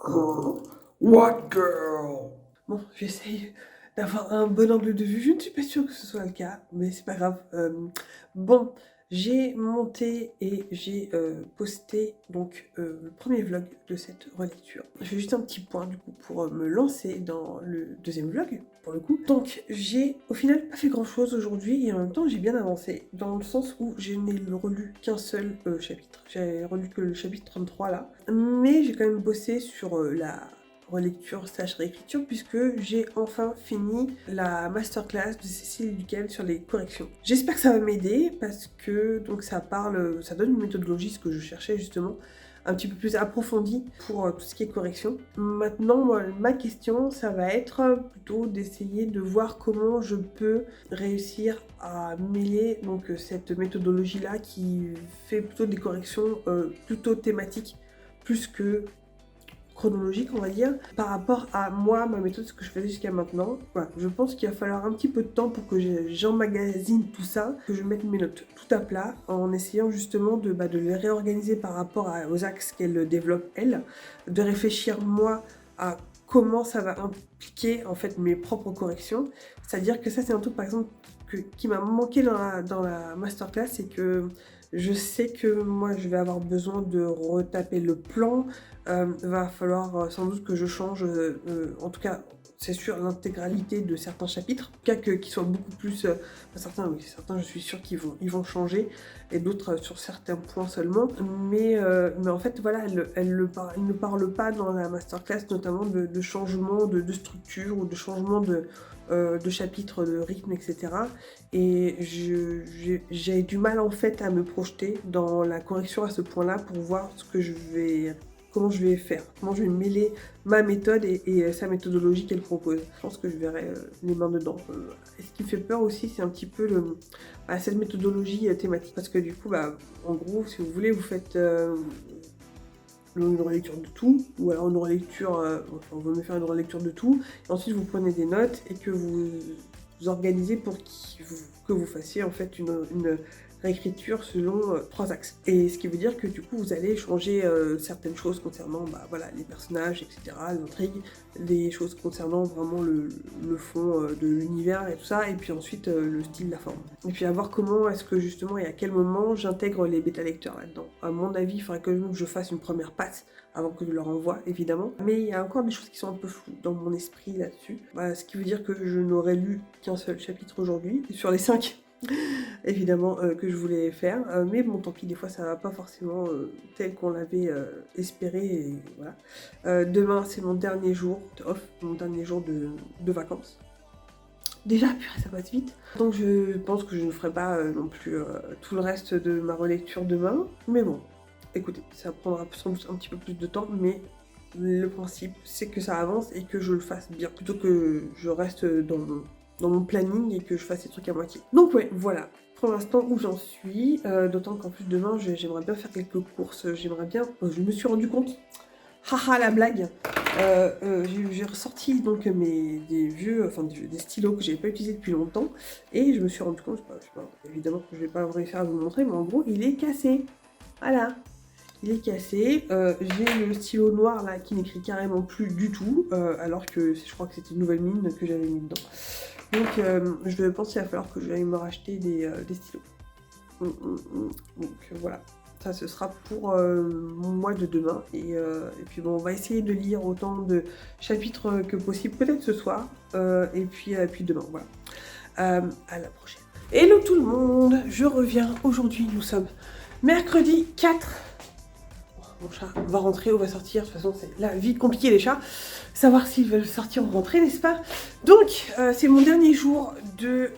What girl? Bon, j'essaye d'avoir un bon angle de vue. Je ne suis pas sûre que ce soit le cas, mais c'est pas grave. Bon, j'ai monté et j'ai posté donc le premier vlog de cette relecture. Je fais juste un petit point du coup pour me lancer dans le deuxième vlog pour le coup. Donc j'ai au final pas fait grand chose aujourd'hui et en même temps j'ai bien avancé dans le sens où je n'ai relu qu'un seul chapitre. J'ai relu que le chapitre 33 là, mais j'ai quand même bossé sur la relecture slash réécriture puisque j'ai enfin fini la masterclass de Cécile Duquel sur les corrections. J'espère que ça va m'aider parce que donc ça donne une méthodologie, ce que je cherchais justement, un petit peu plus approfondie pour tout ce qui est correction. Maintenant, moi, ma question, ça va être plutôt d'essayer de voir comment je peux réussir à mêler donc cette méthodologie-là qui fait plutôt des corrections plutôt thématiques plus que chronologique, on va dire, par rapport à moi, ma méthode, ce que je faisais jusqu'à maintenant. Voilà, je pense qu'il va falloir un petit peu de temps pour que j'emmagasine tout ça, que je mette mes notes tout à plat, en essayant justement de les réorganiser par rapport aux axes qu'elle développe, elle, de réfléchir moi à comment ça va impliquer en fait mes propres corrections. C'est-à-dire que ça, c'est un truc par exemple qui m'a manqué dans la masterclass, c'est que je sais que moi je vais avoir besoin de retaper le plan, va falloir sans doute que je change, en tout cas c'est sûr, l'intégralité de certains chapitres, en tout cas qu'ils soient beaucoup plus, certains oui, certains je suis sûre qu'ils vont changer, et d'autres sur certains points seulement, mais en fait voilà, elle ne parle pas dans la masterclass notamment de changement de structure ou de changement de chapitres, de rythme, etc. Et j'ai du mal en fait à me projeter dans la correction à ce point-là pour voir comment je vais faire, comment je vais mêler ma méthode et sa méthodologie qu'elle propose. Je pense que je verrai les mains dedans. Et ce qui me fait peur aussi, c'est un petit peu cette méthodologie thématique. Parce que du coup, en gros, si vous voulez, vous faites une relecture de tout, ou alors une relecture, enfin, vous me faire une relecture de tout, et ensuite vous prenez des notes et que vous organisez pour que vous fassiez en fait une réécriture selon 3 axes. Et ce qui veut dire que du coup vous allez changer certaines choses concernant voilà, les personnages, etc., l'intrigue, des choses concernant vraiment le fond de l'univers et tout ça, et puis ensuite le style, la forme. Et puis à voir comment est-ce que justement et à quel moment j'intègre les bêta-lecteurs là-dedans. À mon avis, il faudrait que je fasse une première passe avant que je leur envoie, évidemment. Mais il y a encore des choses qui sont un peu floues dans mon esprit là-dessus. Ce qui veut dire que je n'aurais lu qu'un seul chapitre aujourd'hui, sur les 5 évidemment que je voulais faire, mais bon tant pis, des fois ça va pas forcément tel qu'on l'avait espéré, et voilà. Demain c'est mon dernier jour off, mon dernier jour de vacances. Déjà, purée, ça passe vite. Donc je pense que je ne ferai pas non plus tout le reste de ma relecture demain, mais bon, écoutez, ça prendra sans doute un petit peu plus de temps, mais le principe c'est que ça avance et que je le fasse bien, plutôt que je reste dans mon planning et que je fasse des trucs à moitié. Donc ouais, voilà, pour l'instant où j'en suis, d'autant qu'en plus demain j'aimerais bien faire quelques courses, j'aimerais bien, je me suis rendu compte, haha la blague, j'ai ressorti donc des stylos que j'avais pas utilisés depuis longtemps, et je me suis rendu compte, je sais pas, évidemment que je vais pas réussir à vous le montrer, mais en gros il est cassé, voilà. Il est cassé, j'ai le stylo noir là qui n'écrit carrément plus du tout, alors que je crois que c'était une nouvelle mine que j'avais mis dedans. Donc je pense qu'il va falloir que j'aille me racheter des stylos. Donc voilà, ça ce sera pour mon mois de demain. Et puis bon, on va essayer de lire autant de chapitres que possible, peut-être ce soir, et puis demain, voilà. À la prochaine. Hello tout le monde, je reviens. Aujourd'hui nous sommes mercredi 4. Mon chat va rentrer ou va sortir, de toute façon c'est la vie compliquée des chats, savoir s'ils veulent sortir ou rentrer, n'est-ce pas? Donc c'est mon dernier jour de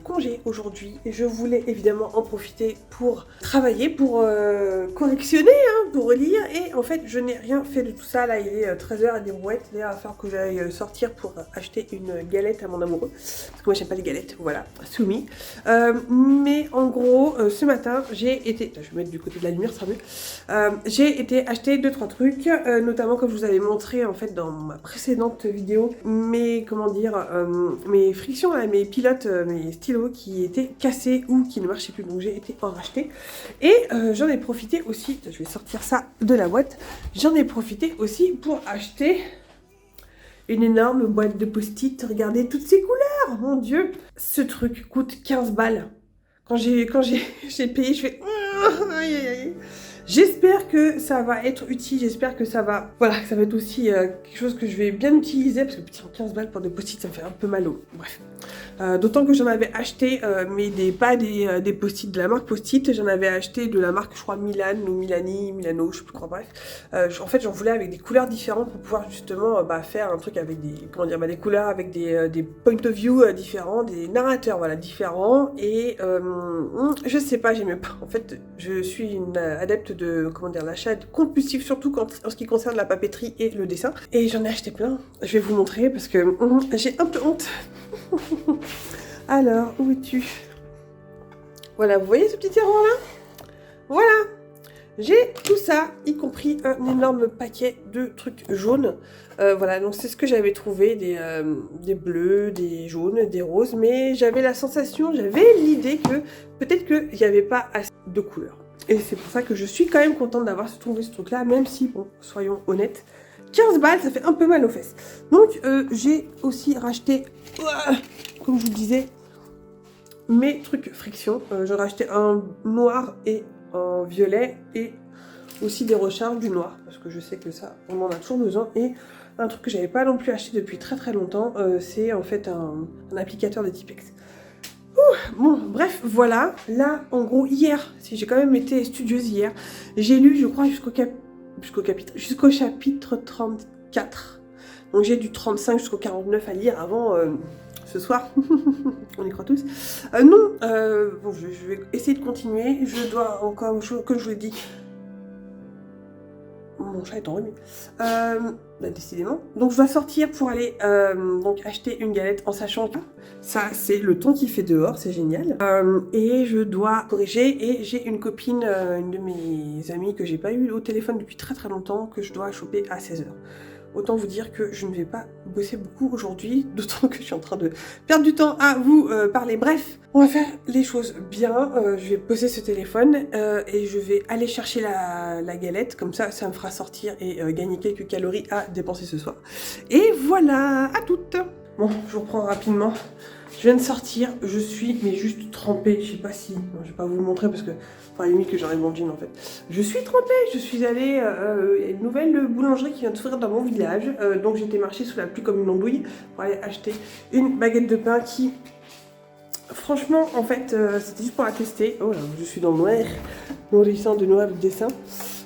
congé aujourd'hui, et je voulais évidemment en profiter pour travailler, pour collectionner, pour relire, et en fait je n'ai rien fait de tout ça. Là il est 13h à des brouettes, il va falloir que j'aille sortir pour acheter une galette à mon amoureux, parce que moi j'aime pas les galettes, voilà, soumis. Mais en gros ce matin j'ai été, je vais mettre du côté de la lumière, ça sera mieux, j'ai j'ai été acheter 2-3 trucs, notamment comme je vous avais montré en fait dans ma précédente vidéo, mes, comment dire, mes frictions, là, mes pilotes, mes stylos qui étaient cassés ou qui ne marchaient plus, donc j'ai été en racheter. Et j'en ai profité aussi, je vais sortir ça de la boîte, j'en ai profité aussi pour acheter une énorme boîte de post-it. Regardez toutes ces couleurs, mon Dieu. Ce truc coûte 15 balles. Quand j'ai payé, je fais... Aïe, aïe, aïe. J'espère que ça va être utile, j'espère que ça va... Voilà, que ça va être aussi quelque chose que je vais bien utiliser, parce que putain, 15 balles pour des post-it, ça me fait un peu mal au... Bref. D'autant que j'en avais acheté, mais pas des post-it de la marque Post-it, j'en avais acheté de la marque, je crois, Milan ou Milani, Milano, je sais plus quoi, bref. En fait, j'en voulais avec des couleurs différentes pour pouvoir justement faire un truc avec des, comment dire, des couleurs avec des point of view différents, des narrateurs, voilà, différents. Et je sais pas, j'aimais pas. En fait, je suis une adepte de, comment dire, l'achat compulsif, surtout en ce qui concerne la papeterie et le dessin. Et j'en ai acheté plein. Je vais vous montrer parce que j'ai un peu honte. Alors, où es-tu? Voilà, vous voyez ce petit tiroir là? Voilà, j'ai tout ça, y compris un énorme paquet de trucs jaunes. Voilà, donc c'est ce que j'avais trouvé, des bleus, des jaunes, des roses, mais j'avais la sensation, j'avais l'idée que peut-être qu'il n'y avait pas assez de couleurs. Et c'est pour ça que je suis quand même contente d'avoir trouvé ce truc-là, même si, bon, soyons honnêtes, 15 balles, ça fait un peu mal aux fesses. Donc, j'ai aussi racheté, comme je vous disais, mes trucs friction. J'en ai racheté un noir et un violet et aussi des recharges du noir parce que je sais que ça, on en a toujours besoin. Et un truc que j'avais pas non plus acheté depuis très longtemps, c'est en fait un applicateur de Tipex. Bon, bref, voilà. Là, en gros, hier, si j'ai quand même été studieuse hier, j'ai lu, je crois, jusqu'au chapitre 34. Donc j'ai du 35 jusqu'au 49 à lire avant ce soir. On y croit tous. Non, bon, je vais essayer de continuer. Je dois encore, comme je vous l'ai dit, mon chat est en remis. Décidément. Donc je dois sortir pour aller donc acheter une galette en sachant que ça c'est le temps qu'il fait dehors, c'est génial. Et je dois corriger et j'ai une copine, une de mes amies que j'ai pas eu au téléphone depuis très longtemps que je dois choper à 16h. Autant vous dire que je ne vais pas bosser beaucoup aujourd'hui, d'autant que je suis en train de perdre du temps à vous parler. Bref, on va faire les choses bien. Je vais poser ce téléphone et je vais aller chercher la galette. Comme ça me fera sortir et gagner quelques calories à dépenser ce soir. Et voilà, à toutes. Bon, je vous reprends rapidement. Je viens de sortir, je suis mais juste trempée. Je sais pas si... Non, je vais pas vous le montrer parce que... Enfin, limite que j'enlève mon jean en fait. Je suis trempée, je suis allée à une nouvelle boulangerie qui vient de s'ouvrir dans mon village. Donc j'étais marchée sous la pluie comme une andouille pour aller acheter une baguette de pain qui... Franchement, en fait, c'était juste pour la tester. Oh là, je suis dans le noir, nourrissant de noir de dessin.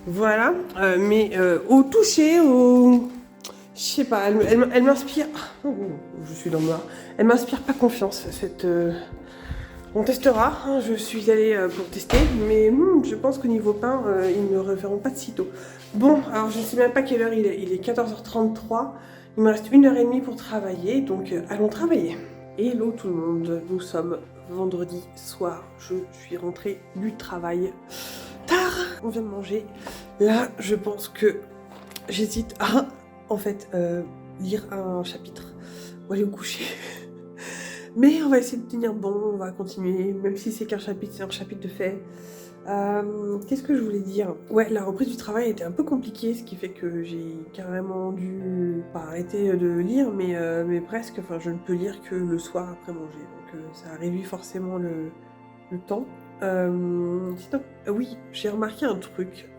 Voilà, mais au toucher, au... Je sais pas, elle m'inspire... Oh, je suis dans le noir. Elle m'inspire pas confiance, cette... On testera, hein, je suis allée pour tester, mais je pense qu'au niveau pain, ils ne reverront pas de sitôt. Bon, alors je ne sais même pas quelle heure il est 14h33, il me reste 1h30 pour travailler, donc allons travailler. Hello tout le monde, nous sommes vendredi soir, je suis rentrée du travail tard, on vient de manger. Là, je pense que j'hésite à, en fait, lire un chapitre ou aller au coucher. Mais on va essayer de tenir bon, on va continuer, même si c'est qu'un chapitre, c'est un chapitre de fait. Qu'est-ce que je voulais dire? Ouais, la reprise du travail était un peu compliquée, ce qui fait que j'ai carrément dû, pas arrêter de lire, mais presque, enfin je ne peux lire que le soir après manger, donc ça réduit forcément le temps. Sinon, oui, j'ai remarqué un truc,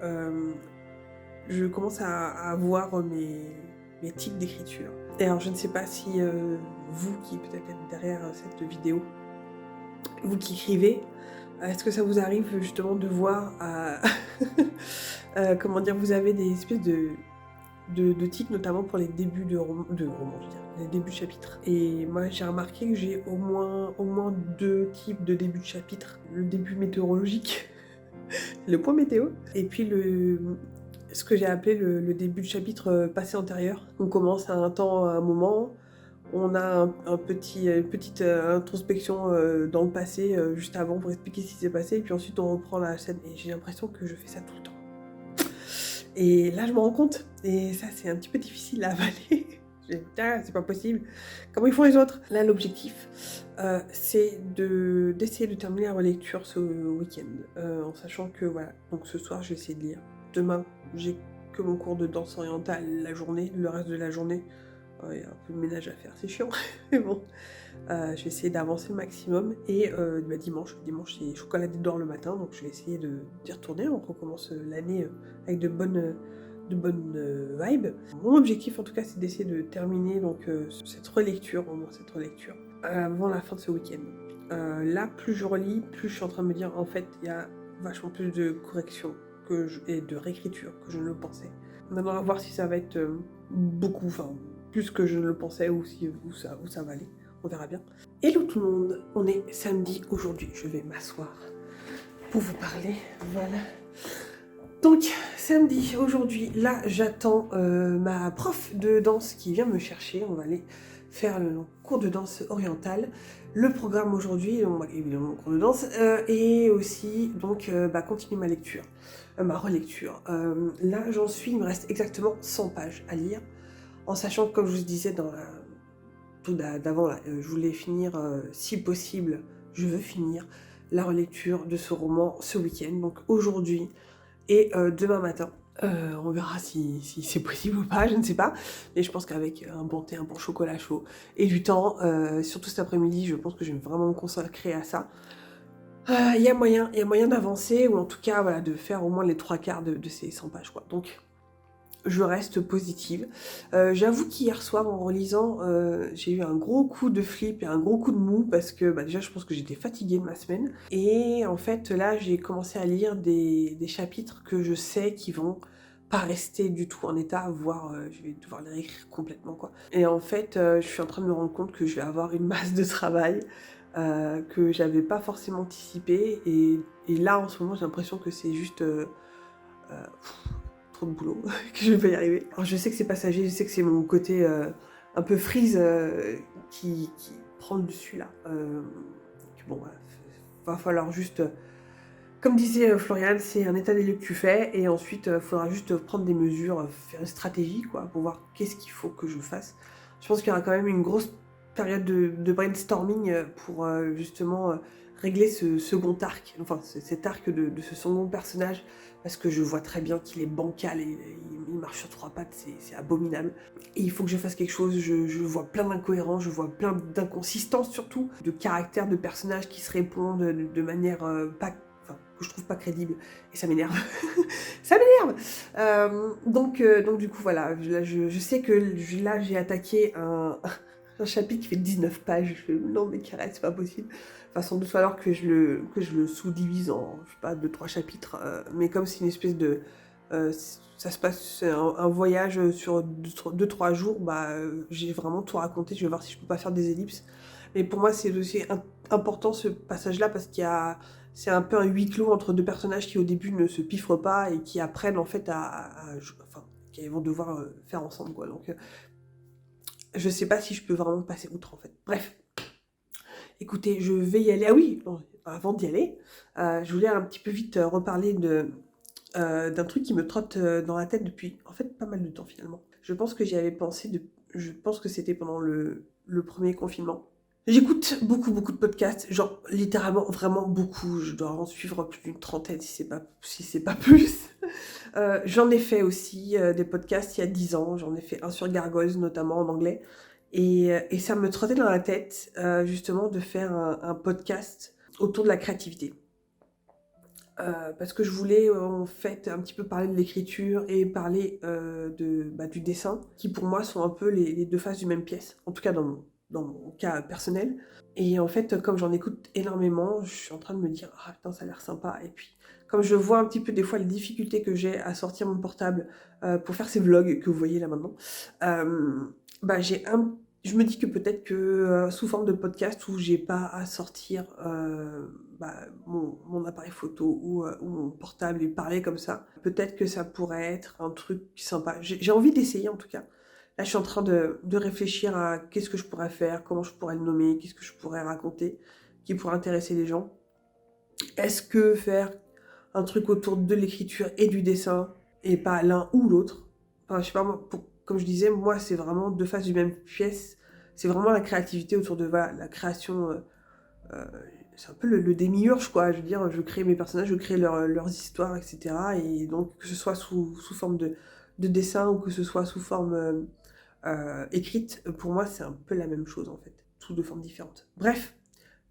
je commence à avoir mes tics d'écriture. Et alors je ne sais pas si vous qui peut-être êtes derrière cette vidéo, vous qui écrivez, est-ce que ça vous arrive justement de voir, comment dire, vous avez des espèces de tics, notamment pour les débuts de romans, je veux dire, les débuts de chapitres. Et moi j'ai remarqué que j'ai au moins 2 types de débuts de chapitres. Le début météorologique, le point météo, et puis ce que j'ai appelé le début de chapitre passé antérieur. On commence à un moment, on a une petite introspection dans le passé juste avant pour expliquer ce qui s'est passé, et puis ensuite on reprend la scène. Et j'ai l'impression que je fais ça tout le temps. Et là, je me rends compte, et ça, c'est un petit peu difficile à avaler. Putain, c'est pas possible. Comment ils font les autres? Là, l'objectif, c'est d'essayer de terminer la relecture ce week-end, en sachant que, voilà, donc ce soir, je vais essayer de lire. Demain, j'ai que mon cours de danse orientale la journée, le reste de la journée, il y a un peu de ménage à faire, c'est chiant, mais bon. Je vais essayer d'avancer le maximum et dimanche c'est chocoladé d'or le matin, donc je vais essayer d'y retourner. On recommence l'année avec de bonnes vibes. Mon objectif en tout cas c'est d'essayer de terminer donc cette relecture, au moins cette relecture, avant la fin de ce week-end. Là plus je relis, plus je suis en train de me dire en fait il y a vachement plus de corrections et de réécriture que je ne le pensais. Maintenant à voir si ça va être beaucoup, enfin plus que je ne le pensais ou où ça va aller. On verra bien. Hello tout le monde, on est samedi aujourd'hui, je vais m'asseoir pour vous parler, voilà. Donc samedi aujourd'hui, là j'attends ma prof de danse qui vient me chercher, on va aller faire le cours de danse orientale. Le programme aujourd'hui, évidemment le cours de danse, et aussi donc continuer ma lecture, ma relecture. Là j'en suis, il me reste exactement 100 pages à lire, en sachant que comme je vous disais dans la d'avant, je voulais finir, si possible, je veux finir la relecture de ce roman ce week-end, donc aujourd'hui et demain matin. On verra si c'est possible ou pas, je ne sais pas, mais je pense qu'avec un bon thé, un bon chocolat chaud et du temps, surtout cet après-midi, je pense que je vais vraiment me consacrer à ça. Il y a moyen d'avancer, ou en tout cas voilà, de faire au moins les 3/4 de ces 100 pages, quoi. Donc je reste positive. J'avoue qu'hier soir, en relisant, j'ai eu un gros coup de flip et un gros coup de mou parce que déjà, je pense que j'étais fatiguée de ma semaine. Et en fait, là, j'ai commencé à lire des chapitres que je sais qui vont pas rester du tout en état, voire je vais devoir les réécrire complètement, quoi. Et en fait, je suis en train de me rendre compte que je vais avoir une masse de travail que j'avais pas forcément anticipé. Et là, en ce moment, j'ai l'impression que c'est juste trop de boulot, que je vais pas y arriver. Alors je sais que c'est passager, je sais que c'est mon côté un peu freeze qui prend le dessus là. Bon, va falloir juste, comme disait Florian, c'est un état des lieux que tu fais, et ensuite il faudra juste prendre des mesures, faire une stratégie quoi, pour voir qu'est-ce qu'il faut que je fasse. Je pense qu'il y aura quand même une grosse période de brainstorming pour justement régler ce second arc, enfin cet arc de ce second personnage, parce que je vois très bien qu'il est bancal et il marche sur 3 pattes, c'est abominable. Et il faut que je fasse quelque chose, je vois plein d'incohérences, je vois plein d'inconsistances surtout, de caractères de personnages qui se répondent de manière que je trouve pas crédible, et ça m'énerve. Ça m'énerve. Donc du coup voilà, là, je sais que là j'ai attaqué un chapitre qui fait 19 pages. Je fais, non mais Karel, c'est pas possible. Enfin, sans doute falloir que je le sous-divise en, je sais pas, 2-3 chapitres. Mais comme c'est une espèce de... ça se passe, c'est un voyage sur 2-3 jours, j'ai vraiment tout raconté. Je vais voir si je peux pas faire des ellipses. Mais pour moi, c'est aussi important ce passage-là parce c'est un peu un huis clos entre deux personnages qui au début ne se piffrent pas et qui apprennent en fait enfin, qui vont devoir faire ensemble, quoi. Donc je sais pas si je peux vraiment passer outre en fait. Bref. Écoutez, je vais y aller. Ah oui, bon, avant d'y aller, je voulais un petit peu vite reparler d'un truc qui me trotte dans la tête depuis en fait pas mal de temps finalement. Je pense que j'y avais pensé, je pense que c'était pendant le premier confinement. J'écoute beaucoup de podcasts, genre littéralement vraiment beaucoup. Je dois en suivre plus d'une trentaine si c'est pas plus. J'en ai fait aussi des podcasts il y a 10 ans. J'en ai fait un sur Gargoyles notamment en anglais. Et ça me trottait dans la tête justement de faire un podcast autour de la créativité. Parce que je voulais en fait un petit peu parler de l'écriture et parler du dessin, qui pour moi sont un peu les deux faces d'une même pièce, en tout cas dans mon cas personnel. Et en fait, comme j'en écoute énormément, je suis en train de me dire ah putain, ça a l'air sympa. Et puis comme je vois un petit peu des fois les difficultés que j'ai à sortir mon portable pour faire ces vlogs que vous voyez là maintenant, je me dis que peut-être que sous forme de podcast où j'ai pas à sortir mon appareil photo ou mon portable et parler comme ça, peut-être que ça pourrait être un truc sympa. J'ai envie d'essayer en tout cas. Là, je suis en train de réfléchir à qu'est-ce que je pourrais faire, comment je pourrais le nommer, qu'est-ce que je pourrais raconter qui pourrait intéresser les gens. Est-ce que faire un truc autour de l'écriture et du dessin et pas l'un ou l'autre. Enfin, je sais pas, comme je disais, moi, c'est vraiment deux faces d'une même pièce. C'est vraiment la créativité autour de voilà, la création. Euh, c'est un peu le démiurge, quoi. Je veux dire, je crée mes personnages, je crée leurs histoires, etc. Et donc, que ce soit sous forme de dessin ou que ce soit sous forme écrite, pour moi, c'est un peu la même chose, en fait. Sous deux formes différentes. Bref,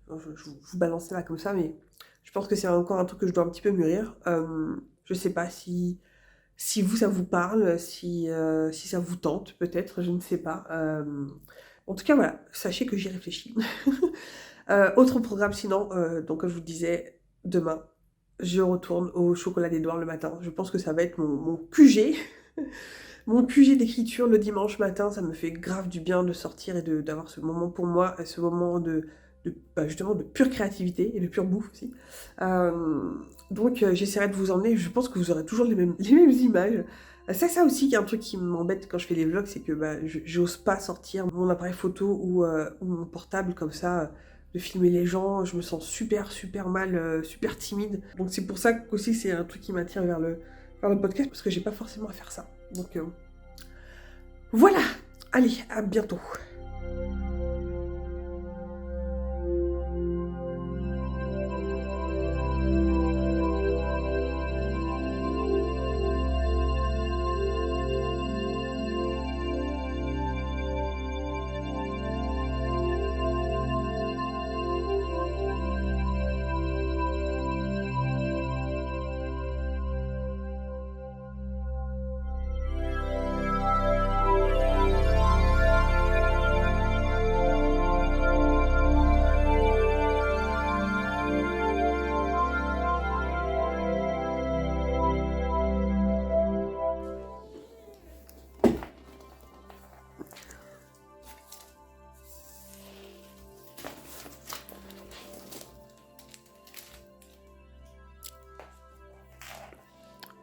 je vous balance ça là comme ça, mais je pense que c'est encore un truc que je dois un petit peu mûrir. Je sais pas si vous, ça vous parle, si ça vous tente, peut-être, je ne sais pas. En tout cas, voilà, sachez que j'y réfléchis. Autre programme sinon, donc comme je vous disais, demain, je retourne au chocolat d'Édouard le matin. Je pense que ça va être mon QG. Mon QG d'écriture le dimanche matin, ça me fait grave du bien de sortir et d'avoir ce moment pour moi, ce moment justement de pure créativité et de pure bouffe aussi. Donc j'essaierai de vous emmener, je pense que vous aurez toujours les mêmes images. C'est ça aussi qui est un truc qui m'embête quand je fais les vlogs, c'est que j'ose pas sortir mon appareil photo ou mon portable comme ça, de filmer les gens, je me sens super mal, super timide. Donc c'est pour ça aussi c'est un truc qui m'attire vers le podcast, parce que j'ai pas forcément à faire ça. Donc voilà, allez, à bientôt.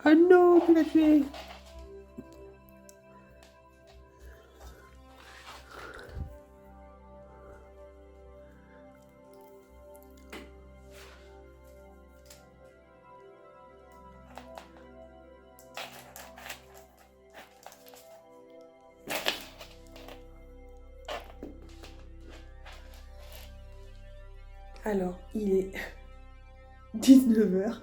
Ah non, tu l'as tué. Alors, il est 19h.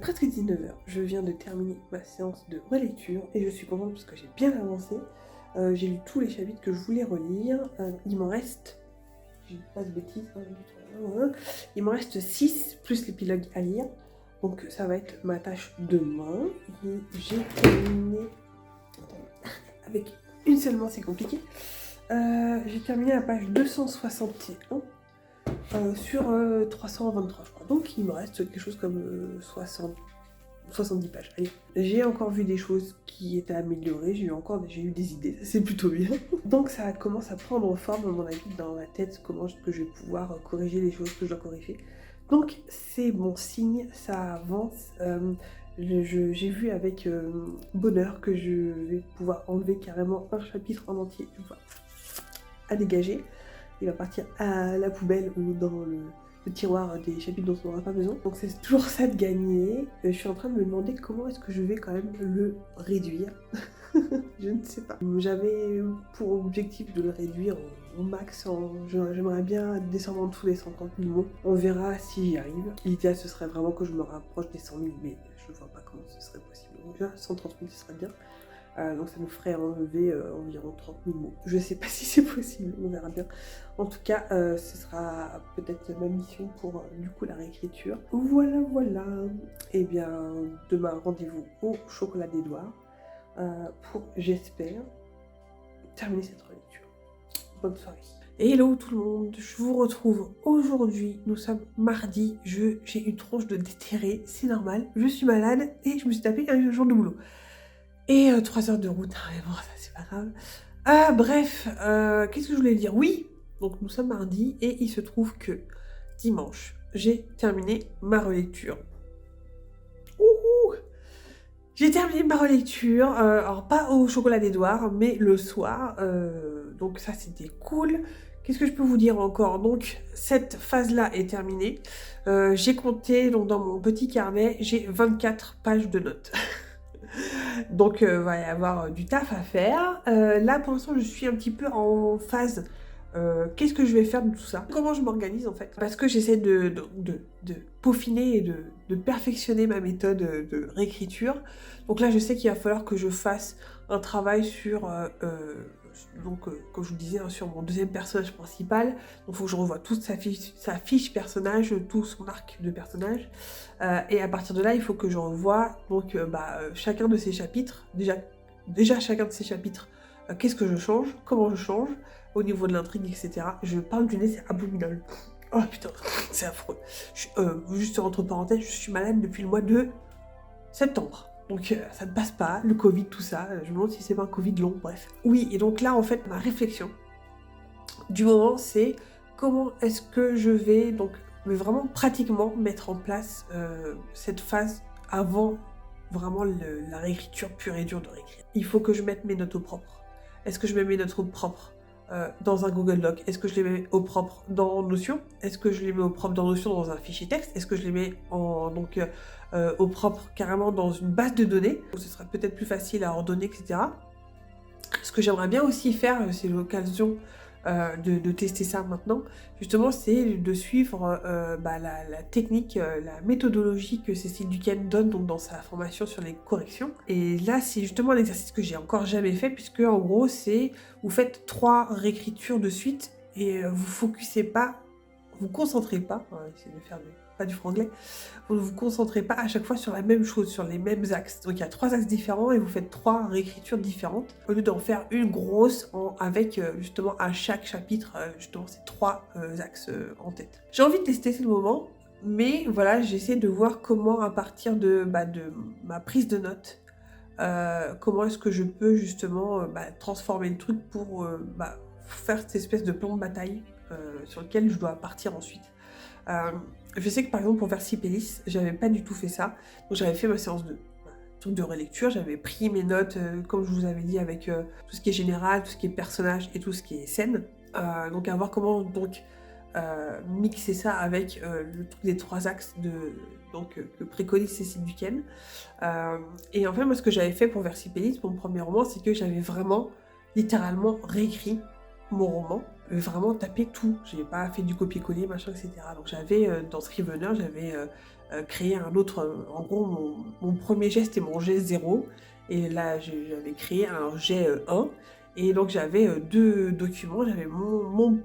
Presque 19h, je viens de terminer ma séance de relecture et je suis contente parce que j'ai bien avancé. J'ai lu tous les chapitres que je voulais relire. Il m'en reste, je dis pas de bêtises, 1, 2, 3, 1. Il m'en reste 6 plus l'épilogue à lire. Donc ça va être ma tâche demain. Et j'ai terminé avec une seule main, c'est compliqué. J'ai terminé la page 261. Sur 323 je crois. Donc il me reste quelque chose comme 70 pages. Allez. J'ai encore vu des choses qui étaient améliorées, j'ai eu des idées, ça c'est plutôt bien. Donc ça commence à prendre forme à mon avis dans ma tête, comment est-ce que je vais pouvoir corriger les choses que je dois corriger. Donc c'est bon signe, ça avance. J'ai vu avec bonheur que je vais pouvoir enlever carrément un chapitre en entier, à dégager. Il va partir à la poubelle ou dans le tiroir des chapitres dont on n'aura pas besoin. Donc c'est toujours ça de gagner. Je suis en train de me demander comment est-ce que je vais quand même le réduire. Je ne sais pas. J'avais pour objectif de le réduire au max. J'aimerais bien descendre en dessous des 130 000 mots. On verra si j'y arrive. L'idéal ce serait vraiment que je me rapproche des 100 000, mais je ne vois pas comment ce serait possible. Donc déjà 130 000 ce serait bien. Donc ça nous ferait enlever environ 30 000 mots. Je sais pas si c'est possible, on verra bien. En tout cas, ce sera peut-être ma mission pour du coup la réécriture. Voilà. Et bien, demain, rendez-vous au chocolat d'Édouard pour, j'espère, terminer cette relecture. Bonne soirée. Hello tout le monde, je vous retrouve aujourd'hui, nous sommes mardi, j'ai une tronche de déterré, c'est normal, je suis malade et je me suis tapé un jour de boulot. Et 3 heures de route, bon, ça c'est pas grave. Bref, qu'est-ce que je voulais dire? Oui, donc nous sommes mardi et il se trouve que dimanche, j'ai terminé ma relecture. J'ai terminé ma relecture, alors pas au chocolat d'Édouard, mais le soir, donc ça c'était cool. Qu'est-ce que je peux vous dire encore? Donc cette phase-là est terminée. J'ai compté, donc dans mon petit carnet, j'ai 24 pages de notes. Donc, va y avoir du taf à faire. Là, pour l'instant, je suis un petit peu en phase. Qu'est-ce que je vais faire de tout ça? Comment je m'organise en fait? Parce que j'essaie de peaufiner et de perfectionner ma méthode de réécriture. Donc là, je sais qu'il va falloir que je fasse un travail sur, comme je vous le disais, hein, sur mon deuxième personnage principal. Donc il faut que je revoie toute sa fiche personnage, tout son arc de personnage. Et à partir de là, il faut que je revoie donc, chacun de ces chapitres. Déjà chacun de ces chapitres, qu'est-ce que je change? Comment je change? Au niveau de l'intrigue, etc. Je parle du nez, c'est abominable. Oh putain, c'est affreux. Juste entre parenthèses, je suis malade depuis le mois de septembre. Donc ça ne passe pas, le Covid, tout ça. Je me demande si c'est pas un Covid long, bref. Oui, et donc là, en fait, ma réflexion du moment, c'est comment est-ce que je vais, donc, mais vraiment pratiquement mettre en place cette phase avant vraiment la réécriture pure et dure de réécrire. Il faut que je mette mes notes au propre. Est-ce que je mets mes notes au propre dans un Google Doc? Est-ce que je les mets au propre dans Notion? Est-ce que je les mets au propre dans Notion dans un fichier texte? Est-ce que je les mets au propre carrément dans une base de données? Ce sera peut-être plus facile à ordonner, etc. Ce que j'aimerais bien aussi faire, c'est l'occasion de tester ça maintenant, justement, c'est de suivre la technique, la méthodologie que Cécile Duquesne donne donc, dans sa formation sur les corrections. Et là, c'est justement un exercice que j'ai encore jamais fait, puisque en gros, c'est vous faites 3 réécritures de suite et vous focussez pas, vous concentrez pas, on va essayer de faire pas du franglais, vous ne vous concentrez pas à chaque fois sur la même chose, sur les mêmes axes. Donc il y a 3 axes différents et vous faites 3 réécritures différentes, au lieu d'en faire une grosse avec justement à chaque chapitre, justement ces 3 axes en tête. J'ai envie de tester, c'est le moment, mais voilà, j'essaie de voir comment à partir de ma prise de notes, comment est-ce que je peux justement transformer le truc pour faire cette espèce de plan de bataille sur lequel je dois partir ensuite. Je sais que par exemple pour Versipelis, j'avais pas du tout fait ça, donc j'avais fait ma séance de truc de relecture, j'avais pris mes notes, comme je vous avais dit, avec tout ce qui est général, tout ce qui est personnage et tout ce qui est scène, donc à voir comment donc mixer ça avec le truc des 3 axes que préconise Cécile Duquesne. Et en fait, moi ce que j'avais fait pour Versipelis, pour mon premier roman, c'est que j'avais vraiment littéralement réécrit mon roman, vraiment tapé tout. J'ai pas fait du copier-coller, machin, etc. Donc j'avais, dans Scrivener, j'avais créé un autre, en gros, mon premier jet, c'était mon jet 0, et là, j'avais créé un jet 1, et donc j'avais 2 documents, j'avais mon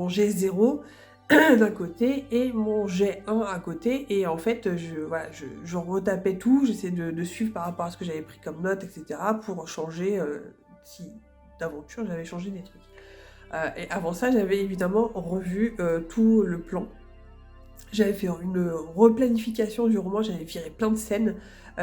jet 0 d'un côté, et mon jet 1 à côté, et en fait, je retapais tout, j'essayais de suivre par rapport à ce que j'avais pris comme note, etc., pour changer, si d'aventure, j'avais changé des trucs. Et avant ça, j'avais évidemment revu tout le plan. J'avais fait une replanification du roman, j'avais viré plein de scènes.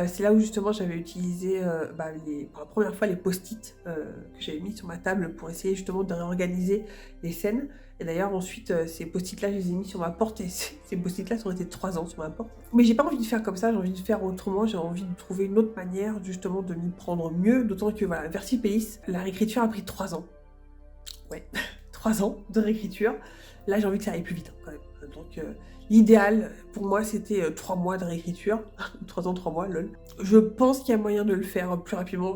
C'est là où justement j'avais utilisé pour la première fois les post-it que j'avais mis sur ma table pour essayer justement de réorganiser les scènes. Et d'ailleurs ensuite ces post-it là je les ai mis sur ma porte et ces post-it là sont restés 3 ans sur ma porte. Mais j'ai pas envie de faire comme ça, j'ai envie de faire autrement, j'ai envie de trouver une autre manière justement de m'y prendre mieux, d'autant que voilà, Versipelis, la réécriture a pris 3 ans. Ouais, 3 ans de réécriture. Là, j'ai envie que ça aille plus vite, quand même. Donc, l'idéal, pour moi, c'était 3 mois de réécriture. 3 ans, 3 mois, lol. Je pense qu'il y a moyen de le faire plus rapidement.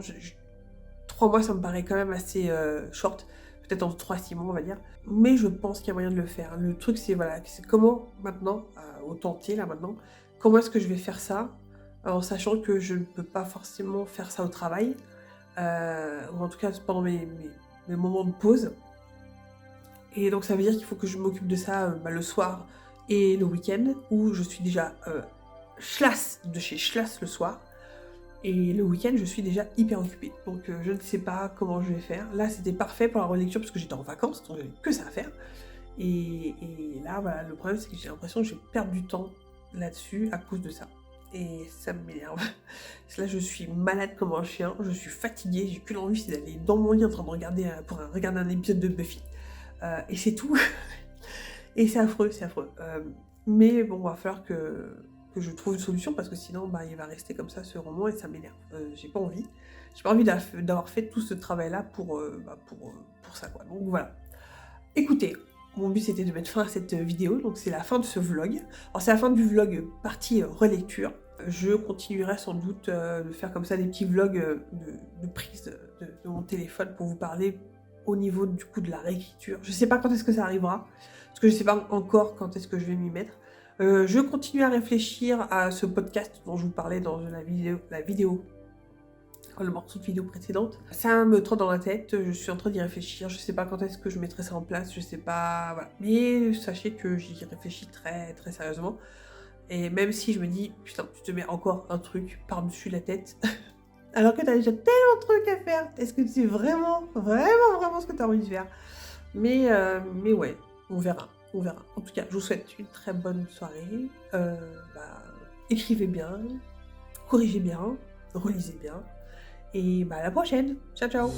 3 mois, ça me paraît quand même assez short. Peut-être entre 3 et 6 mois, on va dire. Mais je pense qu'il y a moyen de le faire. Le truc, c'est voilà, c'est comment, maintenant, au tenter, là, maintenant, comment est-ce que je vais faire ça, en sachant que je ne peux pas forcément faire ça au travail, ou en tout cas, pendant mes moments de pause. Et donc ça veut dire qu'il faut que je m'occupe de ça le soir et le week-end, où je suis déjà Schlass de chez Schlass le soir, et le week-end je suis déjà hyper occupée. Donc je ne sais pas comment je vais faire. Là c'était parfait pour la relecture parce que j'étais en vacances, donc j'avais que ça à faire. Et là voilà, le problème c'est que j'ai l'impression que je vais perdre du temps là-dessus à cause de ça. Et ça m'énerve. Là, je suis malade comme un chien, je suis fatiguée, j'ai qu'une envie, c'est d'aller dans mon lit en train de regarder un épisode de Buffy. Et c'est tout. Et c'est affreux, c'est affreux. Mais bon, il va falloir que je trouve une solution parce que sinon, il va rester comme ça ce roman et ça m'énerve. J'ai pas envie. J'ai pas envie d'avoir fait tout ce travail-là pour ça, quoi. Donc voilà. Écoutez, mon but c'était de mettre fin à cette vidéo, donc c'est la fin de ce vlog. Alors c'est la fin du vlog partie relecture. Je continuerai sans doute de faire comme ça des petits vlogs de prise de mon téléphone pour vous parler au niveau du coup de la réécriture. Je sais pas quand est-ce que ça arrivera, parce que je sais pas encore quand est-ce que je vais m'y mettre. Je continue à réfléchir à ce podcast dont je vous parlais dans le morceau de vidéo précédente. Ça me trotte dans la tête, je suis en train d'y réfléchir, je sais pas quand est-ce que je mettrai ça en place, je sais pas, voilà. Mais sachez que j'y réfléchis très très sérieusement. Et même si je me dis, putain, tu te mets encore un truc par-dessus la tête, alors que t'as déjà tellement de trucs à faire, est-ce que c'est vraiment ce que t'as envie de faire? Mais ouais, on verra. En tout cas, je vous souhaite une très bonne soirée. Écrivez bien, corrigez bien, relisez bien. Et à la prochaine. Ciao, ciao.